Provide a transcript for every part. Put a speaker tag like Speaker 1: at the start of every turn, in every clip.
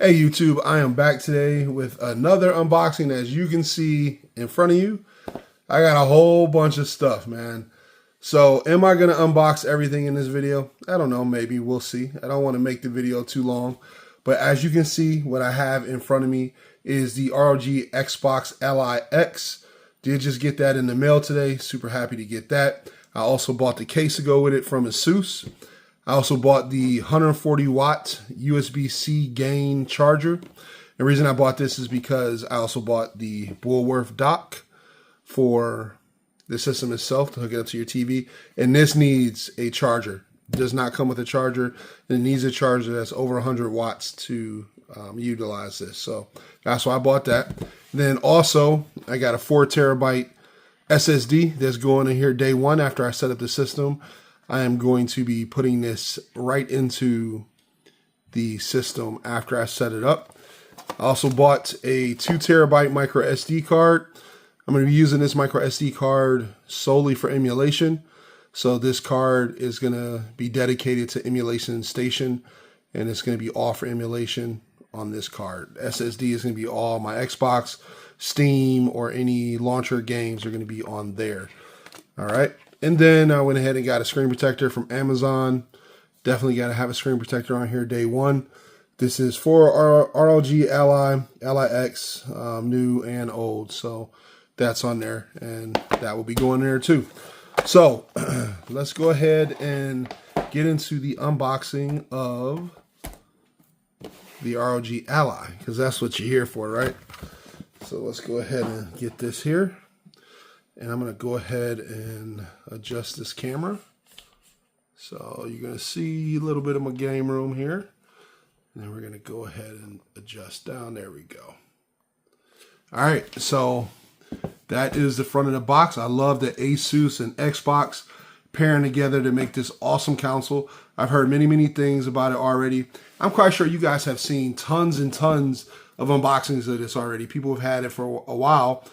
Speaker 1: Hey YouTube, I am back today with another unboxing. As you can see in front of you, I got a whole bunch of stuff, man. So am I going to unbox everything in this video? I don't know, maybe we'll see. I don't want to make the video too long. But as you can see, what I have in front of me is the ROG Xbox Ally X. Did just get that in the mail today. Super happy to get that. I also bought the case to go with it from ASUS. I also bought the 140 watt USB-C gain charger. The reason I bought this is because I also bought the Bullworth dock for the system itself to hook it up to your TV. And this needs a charger. It does not come with a charger. It needs a charger that's over 100 watts to utilize this. So that's why I bought that. Then also, I got a 4 terabyte SSD that's going in here day one after I set up the system. I am going to be putting this right into the system after I set it up. I also bought a 2 terabyte micro SD card. I'm going to be using this micro SD card solely for emulation. So this card is going to be dedicated to Emulation Station, and it's going to be all for emulation on this card. SSD is going to be all my Xbox, Steam, or any launcher games are going to be on there. All right. And then I went ahead and got a screen protector from Amazon. Definitely got to have a screen protector on here day one. This is for ROG Ally X, new and old. So that's on there, and that will be going there too. So let's go ahead and get into the unboxing of the ROG Ally, because that's what you're here for, right? So let's go ahead and get this here. And I'm going to go ahead and adjust this camera. So you're going to see a little bit of my game room here. And then we're going to go ahead and adjust down. There we go. All right, so that is the front of the box. I love the ASUS and Xbox pairing together to make this awesome console. I've heard many things about it already. I'm quite sure you guys have seen tons and tons of unboxings of this already. People have had it for a while.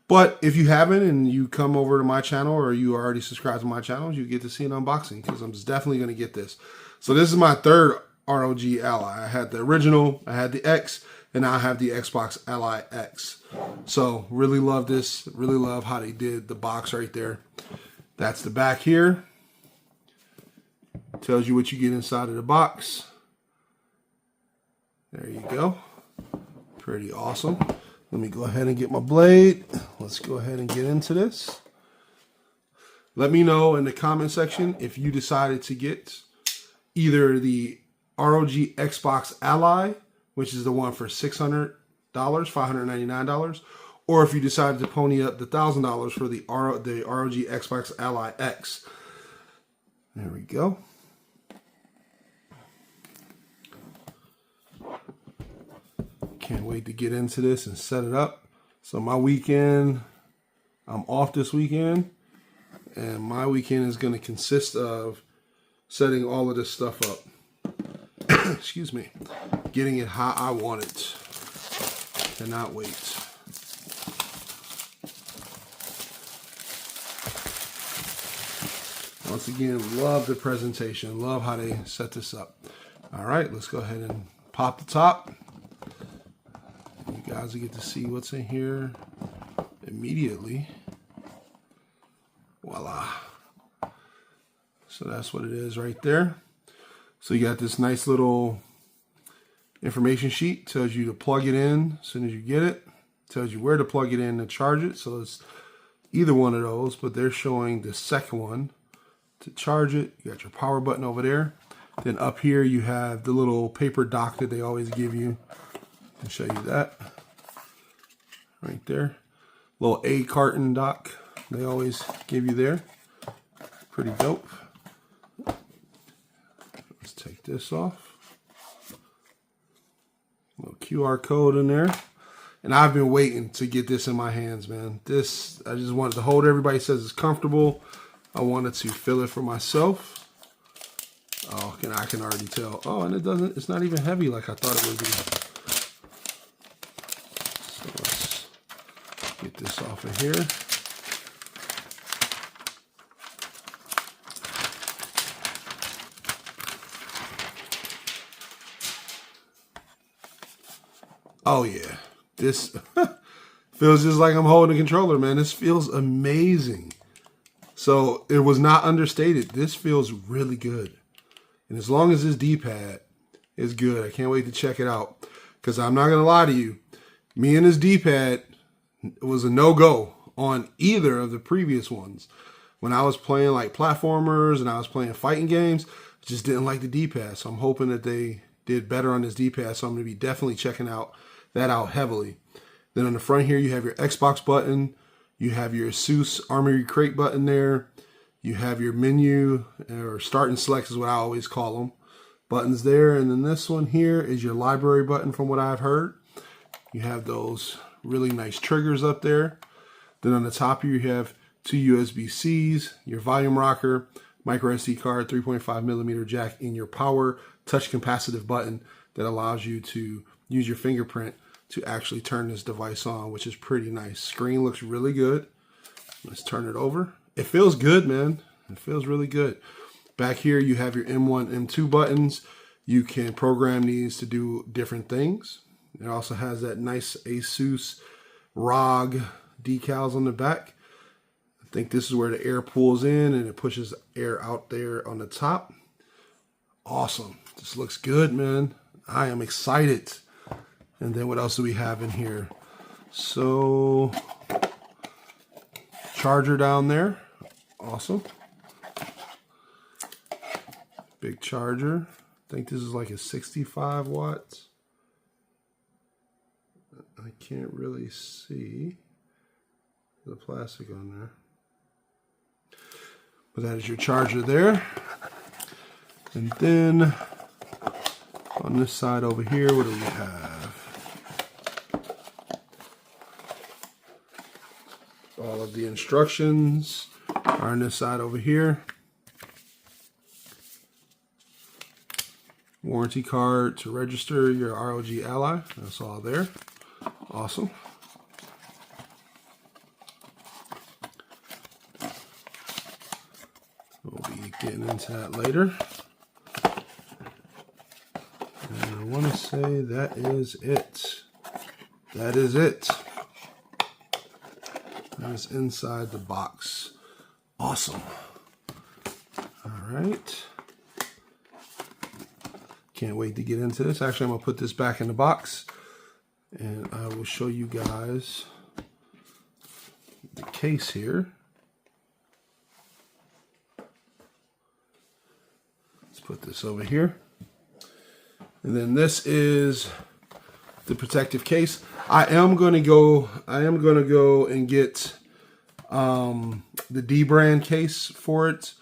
Speaker 1: But if you haven't and you come over to my channel or you are already subscribed to my channel, you get to see an unboxing because I'm definitely going to get this. So this is my third ROG Ally. I had the original, I had the X, and now I have the Xbox Ally X. So really love this. Really love how they did the box right there. That's the back here. Tells you what you get inside of the box. There you go. Pretty awesome. Let me go ahead and get my blade. Let's go ahead and get into this. Let me know in the comment section if you decided to get either the ROG Xbox Ally, which is the one for $600, $599, or if you decided to pony up the $1,000 for the ROG Xbox Ally X. There we go. Can't wait to get into this and set it up. So my weekend, I'm off this weekend, and my weekend is going to consist of setting all of this stuff up. Excuse me. Getting it how I want it. Cannot wait. Once again, love the presentation. Love how they set this up. All right, let's go ahead and pop the top. You guys will get to see what's in here immediately. Voila. So that's what it is right there. So you got this nice little information sheet. Tells you to plug it in as soon as you get it. Tells you where to plug it in to charge it. So it's either one of those, but they're showing the second one to charge it. You got your power button over there. Then up here you have the little paper dock that they always give you. I'll show you that right there. Little A carton dock they always give you there. Pretty dope. Let's take this off. Little QR code in there. And I've been waiting to get this in my hands, man. This, I just wanted to hold it. Everybody says it's comfortable. I wanted to feel it for myself. Oh, I can already tell. Oh, and it's not even heavy like I thought it would be. Get this off of here. Oh yeah, this feels just like I'm holding a controller, man. This feels amazing. So it was not understated. This feels really good. And as long as this D-pad is good, I can't wait to check it out. Because I'm not going to lie to you, me and this D-pad, it was a no-go on either of the previous ones. When I was playing like platformers and I was playing fighting games, I just didn't like the D-pad. So I'm hoping that they did better on this D-pad. So I'm going to be definitely checking that out heavily. Then on the front here, you have your Xbox button. You have your ASUS Armory Crate button there. You have your menu, or start and select is what I always call them, buttons there. And then this one here is your library button from what I've heard. You have those really nice triggers up there. Then on the top here, you have two USB-Cs, your volume rocker, micro SD card, 3.5mm jack, and your power touch capacitive button that allows you to use your fingerprint to actually turn this device on, which is pretty nice. Screen looks really good. Let's turn it over. It feels good, man. It feels really good. Back here, you have your M1, M2 buttons. You can program these to do different things. It also has that nice ASUS ROG decals on the back. I think this is where the air pulls in and it pushes air out there on the top. Awesome. This looks good, man. I am excited. And then what else do we have in here? So, charger down there. Awesome. Big charger. I think this is like a 65 watts. I can't really see the plastic on there. But that is your charger there. And then on this side over here, what do we have? All of the instructions are on this side over here. Warranty card to register your ROG Ally. That's all there. Awesome. We'll be getting into that later. And I want to say that is it. That is it. That is inside the box. Awesome. All right. Can't wait to get into this. Actually, I'm going to put this back in the box and I will show you guys the case here. Let's put this over here. And then this is the protective case. I am going to go and get the D-brand case for it.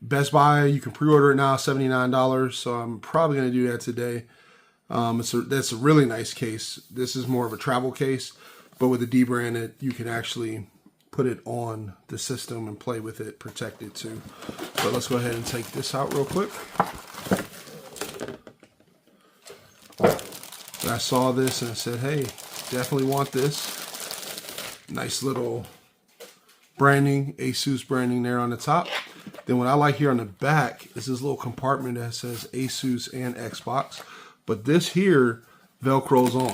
Speaker 1: Best Buy, you can pre-order it now, $79. So I'm probably going to do that today. That's a really nice case. This is more of a travel case, but with the D-brand, you can actually put it on the system and play with it, protect it too. So let's go ahead and take this out real quick. I saw this and I said, hey, definitely want this. Nice little branding, ASUS branding there on the top. Then what I like here on the back is this little compartment that says ASUS and Xbox. But this here Velcros on.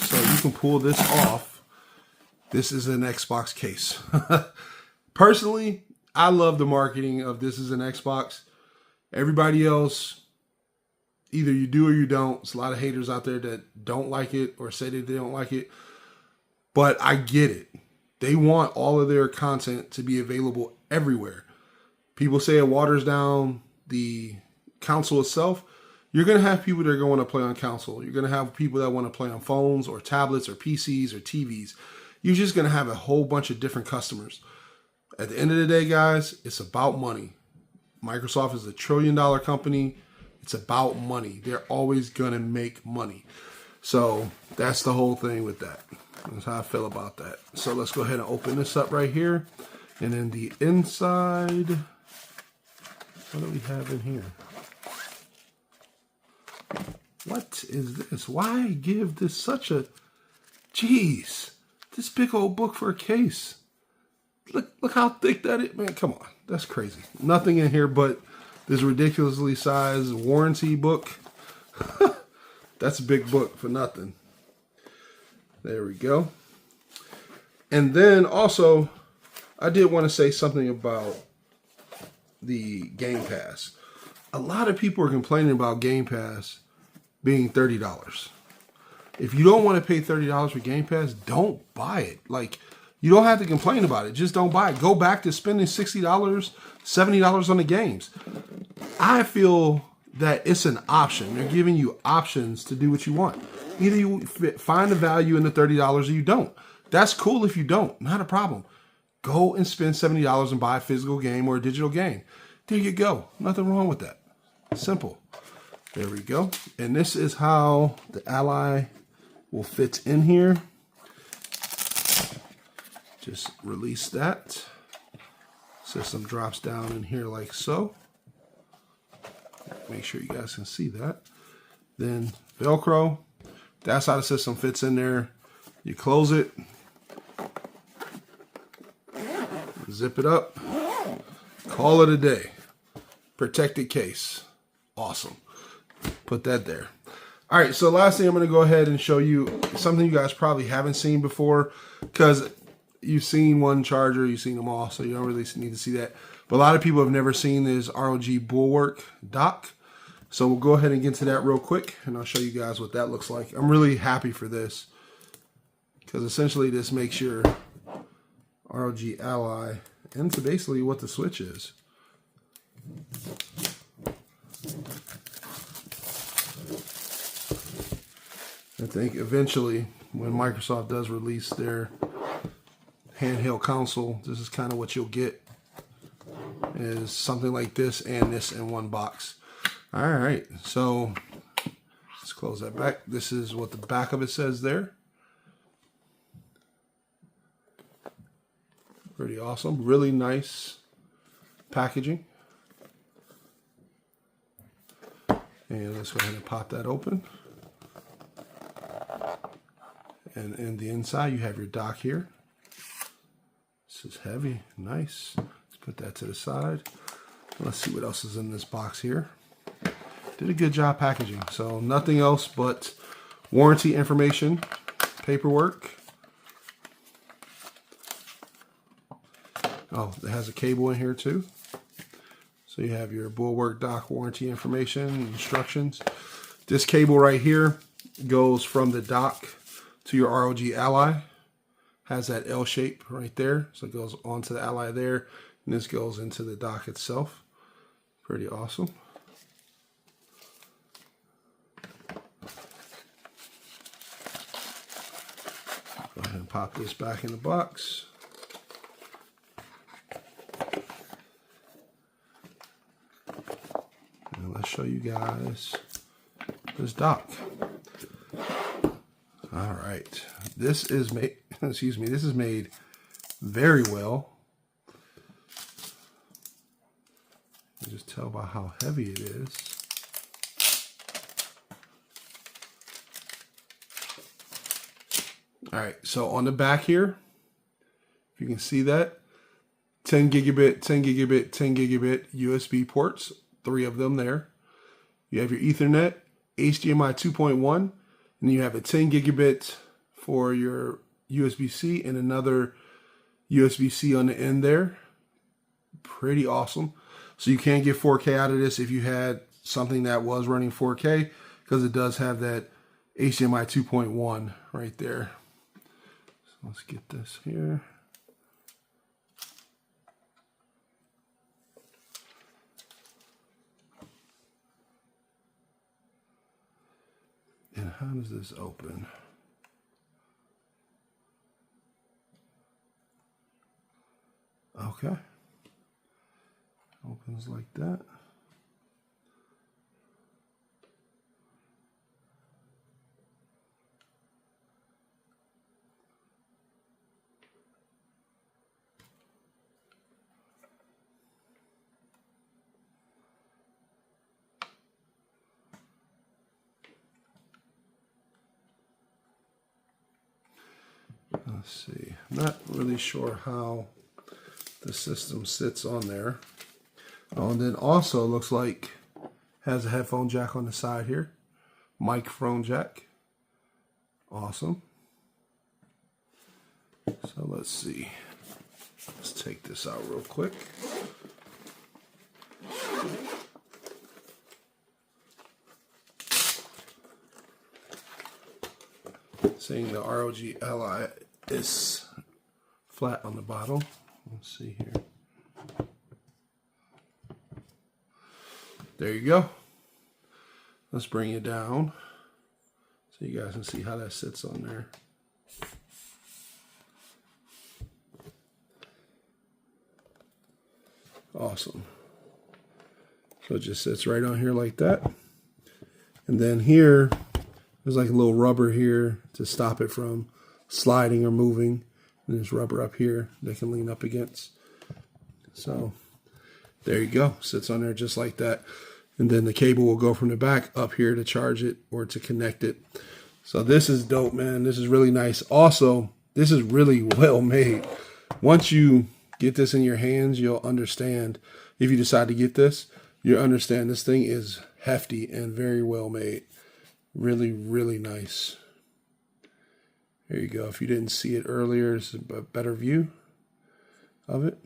Speaker 1: So you can pull this off. This is an Xbox case. Personally, I love the marketing of this is an Xbox. Everybody else, either you do or you don't. There's a lot of haters out there that don't like it or say that they don't like it. But I get it. They want all of their content to be available everywhere. People say it waters down the console itself. You're going to have people that are going to play on console. You're going to have people that want to play on phones or tablets or PCs or TVs. You're just going to have a whole bunch of different customers. At the end of the day, guys, it's about money. Microsoft is a $1 trillion company. It's about money. They're always going to make money. So that's the whole thing with that. That's how I feel about that. So let's go ahead and open this up right here. And then the inside, what do we have in here? What is this? Why give this such a, geez, this big old book for a case. Look how thick that is. Man, come on. That's crazy. Nothing in here but this ridiculously sized warranty book. That's a big book for nothing. There we go. And then also, I did want to say something about the Game Pass. A lot of people are complaining about Game Pass being $30. If you don't want to pay $30 for Game Pass, don't buy it. Like, you don't have to complain about it. Just don't buy it. Go back to spending $60, $70 on the games. I feel that it's an option. They're giving you options to do what you want. Either you find the value in the $30 or you don't. That's cool if you don't. Not a problem. Go and spend $70 and buy a physical game or a digital game. There you go. Nothing wrong with that. Simple. There we go. And this is how the Ally will fit in here. Just release that. System drops down in here like so. Make sure you guys can see that. Then Velcro. That's how the system fits in there. You close it. Zip it up. Call it a day. Protected case. Awesome. Put that there. All right, so last thing I'm going to go ahead and show you something you guys probably haven't seen before, because you've seen one charger, you've seen them all, so you don't really need to see that. But a lot of people have never seen this ROG Bulwark dock. So we'll go ahead and get to that real quick, and I'll show you guys what that looks like. I'm really happy for this, because essentially this makes your ROG Ally into basically what the Switch is. I think eventually, when Microsoft does release their handheld console, this is kind of what you'll get, is something like this and this in one box. All right, so let's close that back. This is what the back of it says there. Pretty awesome. Really nice packaging. And let's go ahead and pop that open. And in the inside, you have your dock here. This is heavy. Nice. Let's put that to the side. Let's see what else is in this box here. Did a good job packaging. So nothing else but warranty information, paperwork. Oh, it has a cable in here too. So you have your Bulwark dock warranty information, instructions. This cable right here goes from the dock to your ROG Ally. Has that L shape right there. So it goes onto the Ally there. And this goes into the dock itself. Pretty awesome. Go ahead and pop this back in the box. And let's show you guys this dock. All right, this is made, excuse me, this is made very well. You just tell by how heavy it is. All right, so on the back here, if you can see that, 10 gigabit, 10 gigabit, 10 gigabit USB ports, 3 of them there. You have your Ethernet, HDMI 2.1, and then you have a 10 gigabit for your USB-C and another USB-C on the end there. Pretty awesome. So you can't get 4K out of this if you had something that was running 4K, because it does have that HDMI 2.1 right there. So let's get this here. And how does this open? Okay. Opens like that. Let's see. I'm not really sure how the system sits on there. Oh, and then also looks like has a headphone jack on the side here. microphone jack. Awesome. So let's see. Let's take this out real quick. Saying the ROG Ally is flat on the bottom. Let's see here. There you go. Let's bring it down so you guys can see how that sits on there. Awesome. So it just sits right on here like that. And then here, there's like a little rubber here to stop it from sliding or moving. And there's rubber up here they can lean up against. So there you go. Sits on there just like that. And then the cable will go from the back up here to charge it or to connect it. So this is dope, man. This is really nice. Also, this is really well made. Once you get this in your hands, you'll understand. If you decide to get this, you'll understand this thing is hefty and very well made. Really, really nice. There you go. If you didn't see it earlier, it's a better view of it.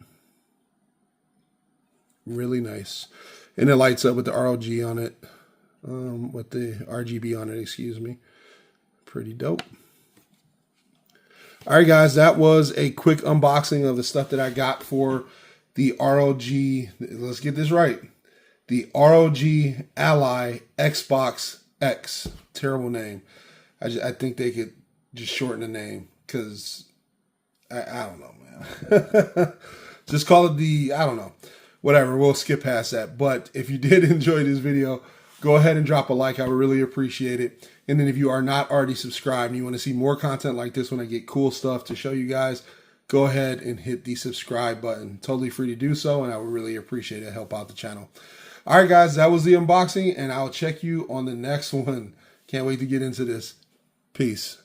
Speaker 1: Really nice. And it lights up with the ROG on it. With the RGB on it, excuse me. Pretty dope. All right, guys. That was a quick unboxing of the stuff that I got for the ROG. Let's get this right. The ROG Ally Xbox X. Terrible name. I think they could just shorten the name because I don't know, man. Just call it the, I don't know. Whatever, we'll skip past that. But if you did enjoy this video, go ahead and drop a like. I would really appreciate it. And then if you are not already subscribed and you want to see more content like this when I get cool stuff to show you guys, go ahead and hit the subscribe button. Totally free to do so, and I would really appreciate it. Help out the channel. All right, guys, that was the unboxing, and I'll check you on the next one. Can't wait to get into this. Peace.